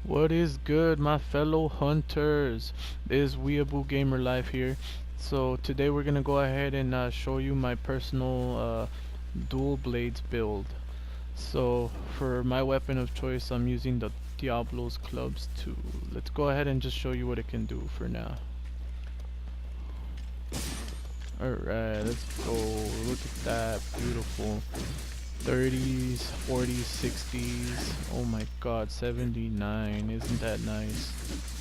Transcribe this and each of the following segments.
What is good, my fellow hunters? This is Weeaboo Gamer Life here. So today we're gonna go ahead and show you my personal dual blades build. So for my weapon of choice, I'm using the Diablo's Clubs 2. Let's go ahead and just show you what it can do for now. Alright, let's go. Look at that, beautiful. 30s, 40s, 60s. Oh my god, 79. Isn't that nice?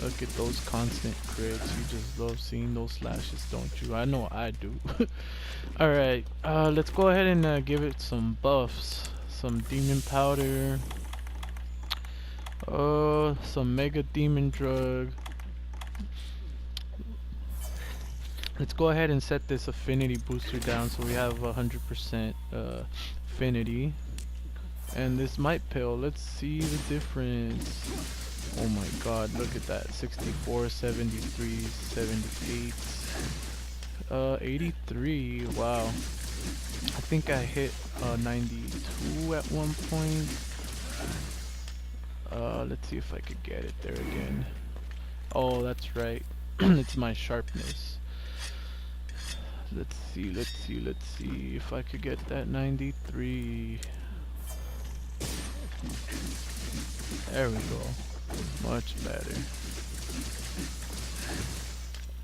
Look at those constant crits. You just love seeing those slashes, don't you? I know I do. Alright, let's go ahead and give it some buffs. Some demon powder. Some mega demon drug. Let's go ahead and set this affinity booster down so we have 100% affinity. And this might pill. Let's see the difference. Oh my god, look at that. 64, 73, 78, 83. Wow. I think I hit 92 at one point. Let's see if I could get it there again. Oh, that's right. It's my sharpness. Let's see if I could get that 93. There we go. Much better.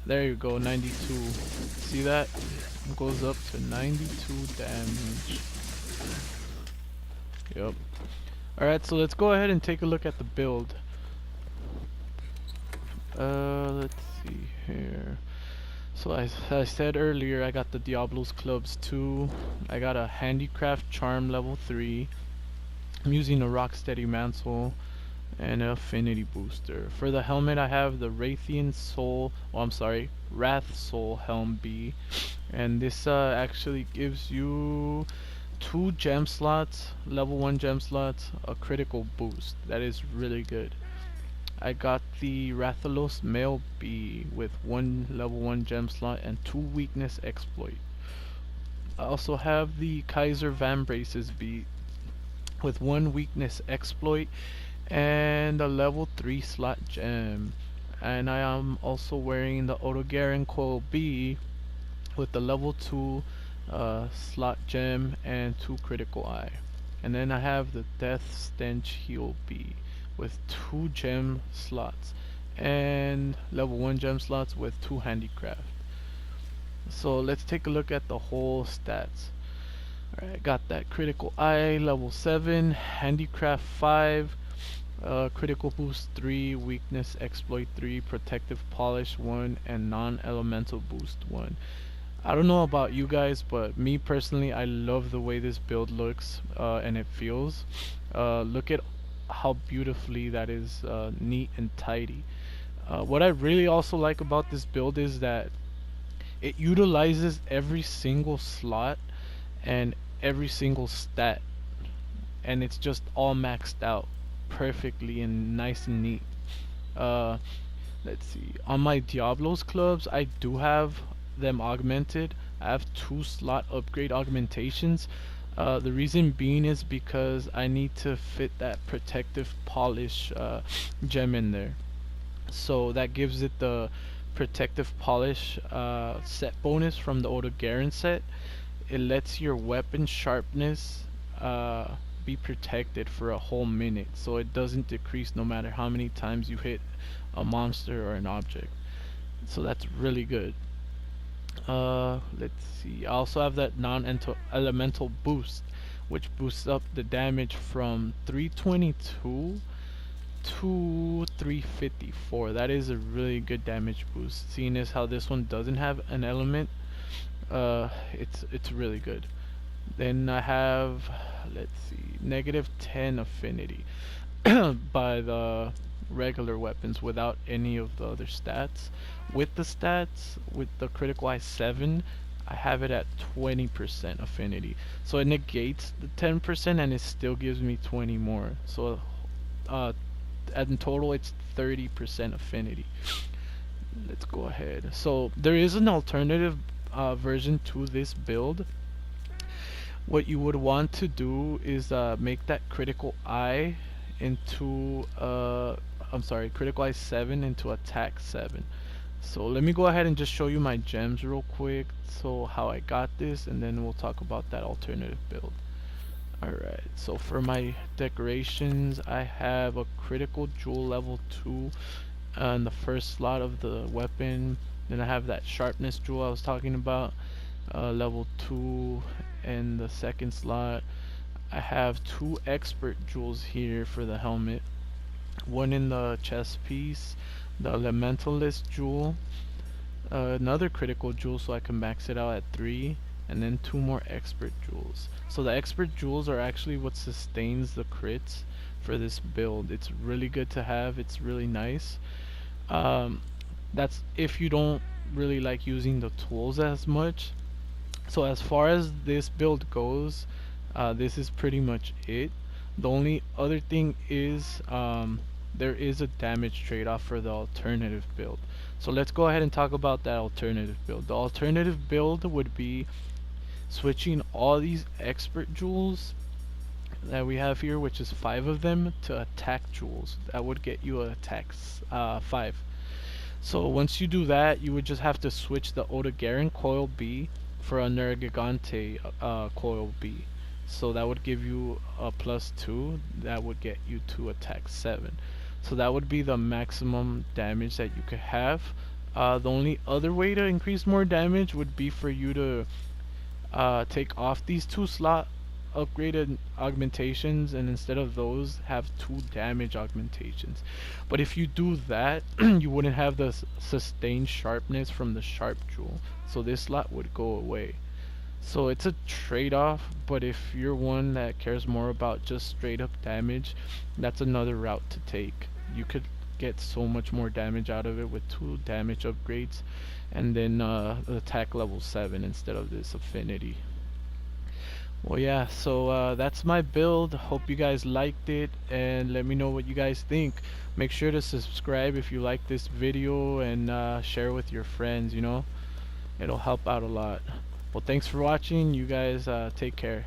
There you go, 92. See that? It goes up to 92 damage. Yep. Alright, so let's go ahead and take a look at the build. Let's see here. So as I said earlier, I got the Diablo's Clubs 2. I got a Handicraft Charm level 3. I'm using a Rocksteady Mantle and an Affinity Booster. For the helmet, I have the Wrath Soul Helm B. And this actually gives you 2 gem slots, level 1 gem slots, a critical boost. That is really good. I got the Rathalos Male B with 1 level 1 gem slot and 2 weakness exploit. I also have the Kaiser Vambraces B with 1 weakness exploit and a level 3 slot gem. And I am also wearing the Otogaron Coil B with the level 2 slot gem and 2 critical eye. And then I have the Death Stench Heal B with 2 gem slots and level 1 gem slots with 2 handicraft. So let's take a look at the whole stats. Alright, got that critical eye level 7, handicraft 5, critical boost 3, weakness exploit 3, protective polish 1, and non-elemental boost 1. I don't know about you guys, but me personally, I love the way this build looks and it feels. Look at how beautifully that is neat and tidy. What I really also like about this build is that it utilizes every single slot and every single stat, and it's just all maxed out perfectly and nice and neat. Let's see, on my Diablo's Clubs I do have them augmented. I have 2 slot upgrade augmentations. The reason being is because I need to fit that protective polish gem in there. So that gives it the protective polish set bonus from the Otogaron set. It lets your weapon sharpness be protected for a whole minute, so it doesn't decrease no matter how many times you hit a monster or an object. So that's really good. Let's see. I also have that non-elemental boost, which boosts up the damage from 322 to 354. That is a really good damage boost. Seeing as how this one doesn't have an element, it's really good. Then I have, let's see, negative 10 affinity by the regular weapons without any of the other stats. With the stats, with the critical eye 7, I have it at 20% affinity. So it negates the 10% and it still gives me 20 more. So in total it's 30% affinity. Let's go ahead. So there is an alternative version to this build. What you would want to do is make that critical eye into I'm sorry, critical ice 7 into attack 7. So let me go ahead and just show you my gems real quick, so how I got this, and then we'll talk about that alternative build. Alright, so for my decorations, I have a critical jewel level 2 on the first slot of the weapon. Then I have that sharpness jewel I was talking about, level 2 in the second slot. I have 2 expert jewels here for the helmet. One in the chest piece, the elementalist jewel, another critical jewel so I can max it out at 3, and then 2 more expert jewels. So the expert jewels are actually what sustains the crits for this build. It's really good to have, it's really nice. That's if you don't really like using the tools as much. So as far as this build goes, this is pretty much it. The only other thing is there is a damage trade-off for the alternative build. So let's go ahead and talk about that alternative build. The alternative build would be switching all these expert jewels that we have here, which is 5 of them, to attack jewels. That would get you attacks 5. So once you do that, you would just have to switch the Odogaron Coil B for a Nergigante Coil B. So that would give you a +2. That would get you to attack 7. So that would be the maximum damage that you could have. The only other way to increase more damage would be for you to take off these 2 slot upgraded augmentations, and instead of those have 2 damage augmentations. But if you do that, you wouldn't have the sustained sharpness from the sharp jewel, so this slot would go away. So it's a trade-off, but if you're one that cares more about just straight up damage, that's another route to take. You could get so much more damage out of it with 2 damage upgrades, and then attack level 7 instead of this affinity. Well, yeah, so that's my build. Hope you guys liked it, and let me know what you guys think. Make sure to subscribe if you like this video, and share with your friends, you know. It'll help out a lot. Well, thanks for watching. You guys take care.